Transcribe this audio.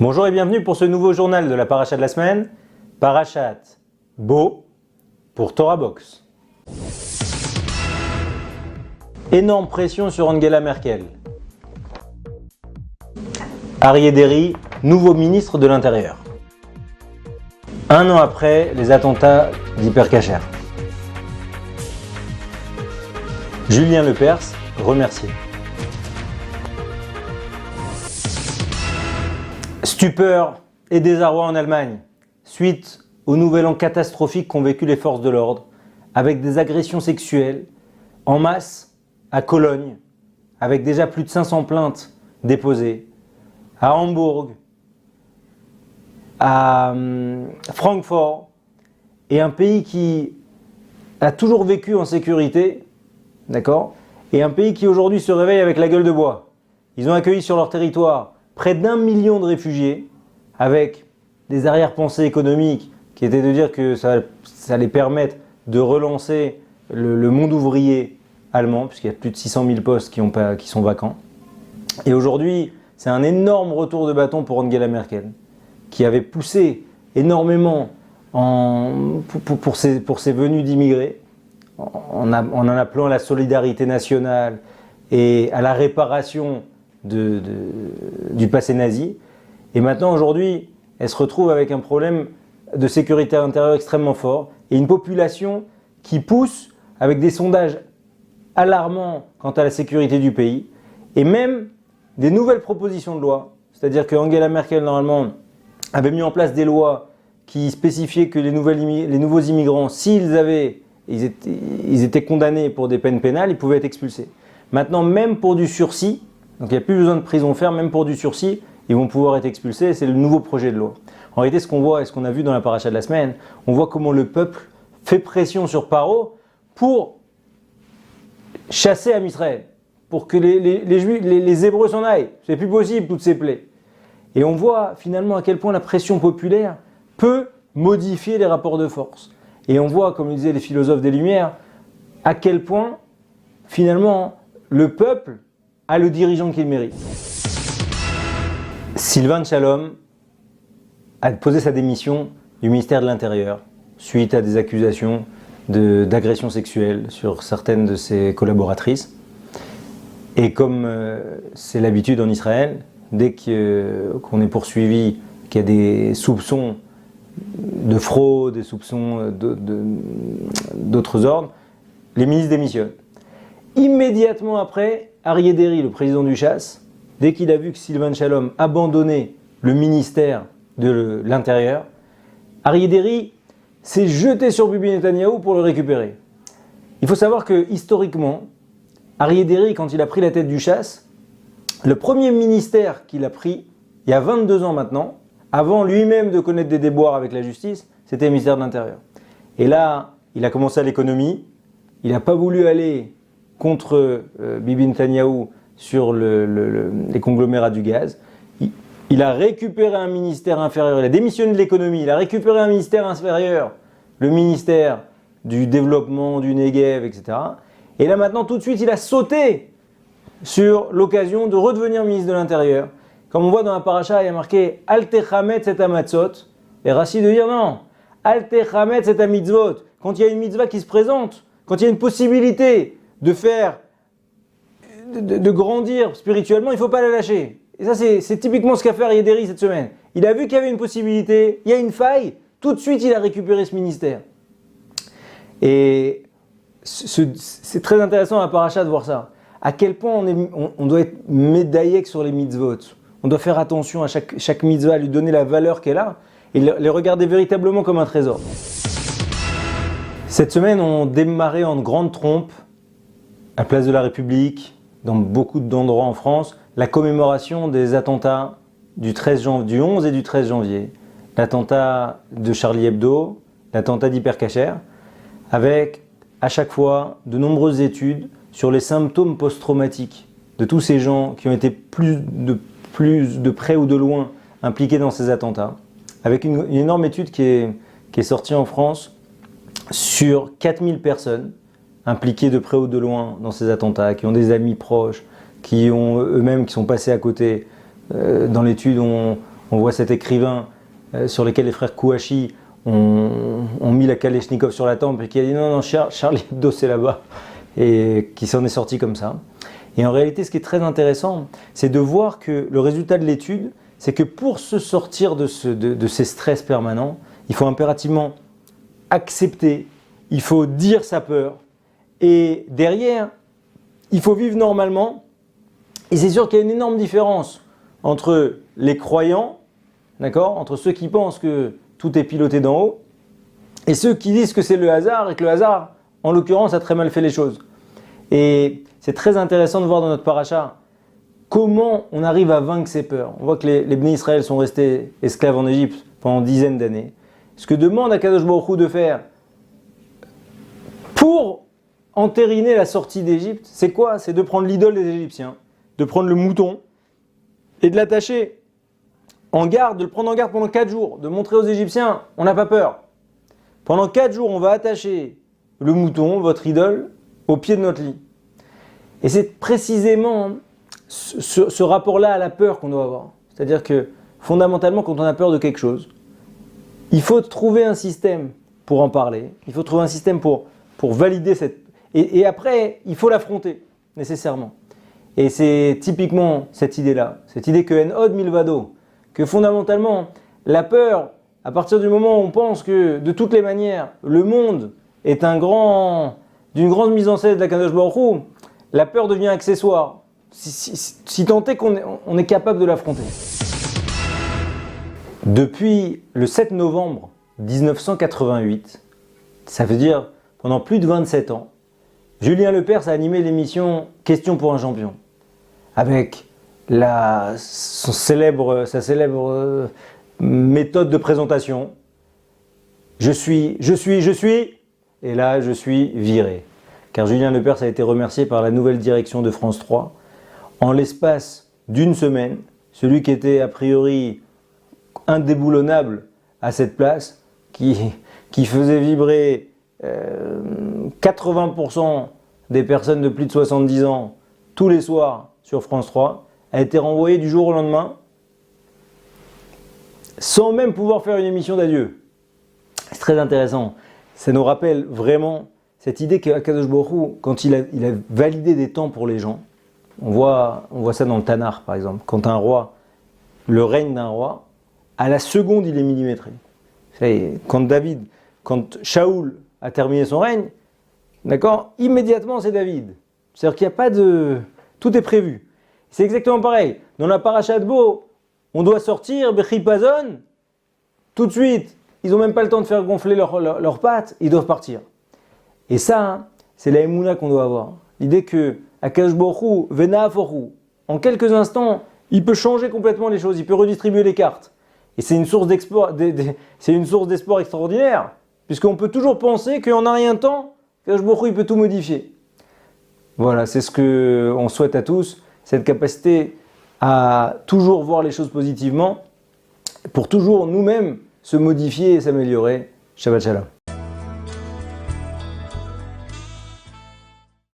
Bonjour et bienvenue pour ce nouveau journal de la Paracha de la semaine, Parachat Bo pour Torah Box. Énorme pression sur Angela Merkel. Aryeh Deri, nouveau ministre de l'Intérieur. Un an après les attentats d'Hypercacher. Julien Lepers, remercié. Stupeur et désarroi en Allemagne, suite au nouvel an catastrophique qu'ont vécu les forces de l'ordre, avec des agressions sexuelles en masse à Cologne, avec déjà plus de 500 plaintes déposées, à Hambourg, à Francfort, et un pays qui a toujours vécu en sécurité, d'accord, et un pays qui aujourd'hui se réveille avec la gueule de bois. Ils ont accueilli sur leur territoire près d'1 million de réfugiés, avec des arrière-pensées économiques qui étaient de dire que ça allait permettre de relancer le monde ouvrier allemand, puisqu'il y a plus de 600 000 postes qui sont vacants. Et aujourd'hui, c'est un énorme retour de bâton pour Angela Merkel, qui avait poussé énormément pour ses venues d'immigrés, en appelant à la solidarité nationale et à la réparation du passé nazi. Et maintenant, aujourd'hui, elle se retrouve avec un problème de sécurité intérieure extrêmement fort et une population qui pousse avec des sondages alarmants quant à la sécurité du pays et même des nouvelles propositions de loi. C'est-à-dire que Angela Merkel, normalement, avait mis en place des lois qui spécifiaient que les nouveaux immigrants, s'ils étaient condamnés pour des peines pénales, ils pouvaient être expulsés. Maintenant, même pour du sursis, donc il n'y a plus besoin de prison ferme, même pour du sursis, ils vont pouvoir être expulsés, c'est le nouveau projet de loi. En réalité, ce qu'on voit et ce qu'on a vu dans la paracha de la semaine, on voit comment le peuple fait pression sur Paro pour chasser Am Israël, pour que les Hébreux s'en aillent. C'est plus possible, toutes ces plaies. Et on voit finalement à quel point la pression populaire peut modifier les rapports de force. Et on voit, comme le disaient les philosophes des Lumières, à quel point finalement le peuple a le dirigeant qu'il mérite. Sylvain Shalom a posé sa démission du ministère de l'Intérieur suite à des accusations d'agression sexuelle sur certaines de ses collaboratrices. Et comme c'est l'habitude en Israël, dès qu'on est poursuivi, qu'il y a des soupçons de fraude, des soupçons d'autres ordres, les ministres démissionnent. Immédiatement après, Aryeh Deri, le président du Chasse, dès qu'il a vu que Sylvain Shalom abandonnait le ministère de l'Intérieur, Aryeh Deri s'est jeté sur Bibi Netanyahou pour le récupérer. Il faut savoir que historiquement, Aryeh Deri, quand il a pris la tête du Chasse, le premier ministère qu'il a pris, il y a 22 ans maintenant, avant lui-même de connaître des déboires avec la justice, c'était le ministère de l'Intérieur. Et là, il a commencé à l'économie, il n'a pas voulu aller contre Bibi Netanyahou sur les conglomérats du gaz. Il a récupéré un ministère inférieur, il a démissionné de l'économie, il a récupéré un ministère inférieur, le ministère du développement, du Negev, etc. Et là maintenant, tout de suite, il a sauté sur l'occasion de redevenir ministre de l'Intérieur. Comme on voit dans la paracha, il y a marqué « Al techametz et amatzot ». Et Rashi de dire non, « Al techametz et mitzvot ». Quand il y a une mitzvah qui se présente, quand il y a une possibilité de grandir spirituellement, il ne faut pas la lâcher. Et ça, c'est typiquement ce qu'a fait Aryeh Deri cette semaine. Il a vu qu'il y avait une possibilité, il y a une faille, tout de suite il a récupéré ce ministère. Et c'est très intéressant à la paracha de voir ça. À quel point on doit être médaillé sur les mitzvot. On doit faire attention à chaque mitzvah, lui donner la valeur qu'elle a et les regarder véritablement comme un trésor. Cette semaine, on démarrait en grande trompe, à Place de la République, dans beaucoup d'endroits en France, la commémoration des attentats du 11 et du 13 janvier. L'attentat de Charlie Hebdo, l'attentat d'Hypercacher, avec à chaque fois de nombreuses études sur les symptômes post-traumatiques de tous ces gens qui ont été plus de près ou de loin impliqués dans ces attentats, avec une énorme étude qui est sortie en France sur 4000 personnes impliqués de près ou de loin dans ces attentats, qui ont des amis proches, qui ont eux-mêmes qui sont passés à côté. Dans l'étude, on on voit cet écrivain sur lequel les frères Kouachi ont mis la Kalachnikov sur la tempe et qui a dit non, Charlie Hebdo c'est là-bas, et qui s'en est sorti comme ça. Et en réalité, ce qui est très intéressant, c'est de voir que le résultat de l'étude, c'est que pour se sortir de ces stress permanents, il faut impérativement accepter, il faut dire sa peur, et derrière, il faut vivre normalement. Et c'est sûr qu'il y a une énorme différence entre les croyants, d'accord, entre ceux qui pensent que tout est piloté d'en haut, et ceux qui disent que c'est le hasard, et que le hasard, en l'occurrence, a très mal fait les choses. Et c'est très intéressant de voir dans notre paracha comment on arrive à vaincre ces peurs. On voit que les Bnei Israël sont restés esclaves en Égypte pendant dizaines d'années. Ce que demande Akadosh Baruch Hu de faire pour entériner la sortie d'Égypte, c'est quoi? C'est de prendre l'idole des Égyptiens, de prendre le mouton et de l'attacher en garde, de le prendre en garde pendant 4 jours, de montrer aux Égyptiens, on n'a pas peur. Pendant 4 jours, on va attacher le mouton, votre idole, au pied de notre lit. Et c'est précisément ce rapport-là à la peur qu'on doit avoir. C'est-à-dire que fondamentalement, quand on a peur de quelque chose, il faut trouver un système pour en parler, il faut trouver un système pour valider cette... Et après, il faut l'affronter, nécessairement. Et c'est typiquement cette idée-là, cette idée que en od milvado, que fondamentalement, la peur, à partir du moment où on pense que de toutes les manières, le monde est d'une grande mise en scène de la Kadosh Baruch Hu, la peur devient accessoire, si tant est qu'on est capable de l'affronter. Depuis le 7 novembre 1988, ça veut dire pendant plus de 27 ans, Julien Lepers a animé l'émission Question pour un champion, avec sa célèbre méthode de présentation. Je suis, et là je suis viré. Car Julien Lepers a été remercié par la nouvelle direction de France 3. En l'espace d'une semaine, celui qui était a priori indéboulonnable à cette place, qui faisait vibrer 80% des personnes de plus de 70 ans tous les soirs sur France 3, a été renvoyé du jour au lendemain, sans même pouvoir faire une émission d'adieu. C'est très intéressant. Ça nous rappelle vraiment cette idée qu'Akadosh Baruch Hu, quand il a validé des temps pour les gens, on voit ça dans le Tanakh par exemple, quand un roi, le règne d'un roi, à la seconde il est millimétré. Quand Shaoul a terminé son règne, d'accord, immédiatement c'est David. C'est-à-dire qu'il n'y a pas de... Tout est prévu. C'est exactement pareil. Dans la paracha de Bo, on doit sortir, Bechipazon, tout de suite, ils n'ont même pas le temps de faire gonfler leurs pattes, ils doivent partir. Et ça, c'est la émouna qu'on doit avoir. L'idée que Akadosh Baruch Hu, Vena Aforu, en quelques instants, il peut changer complètement les choses, il peut redistribuer les cartes. Et c'est une source d'espoir extraordinaire, puisqu'on peut toujours penser qu'en un rien de temps, Akadosh Baruch Hu, il peut tout modifier. Voilà, c'est ce qu'on souhaite à tous, cette capacité à toujours voir les choses positivement, pour toujours nous-mêmes se modifier et s'améliorer. Shabbat Shalom.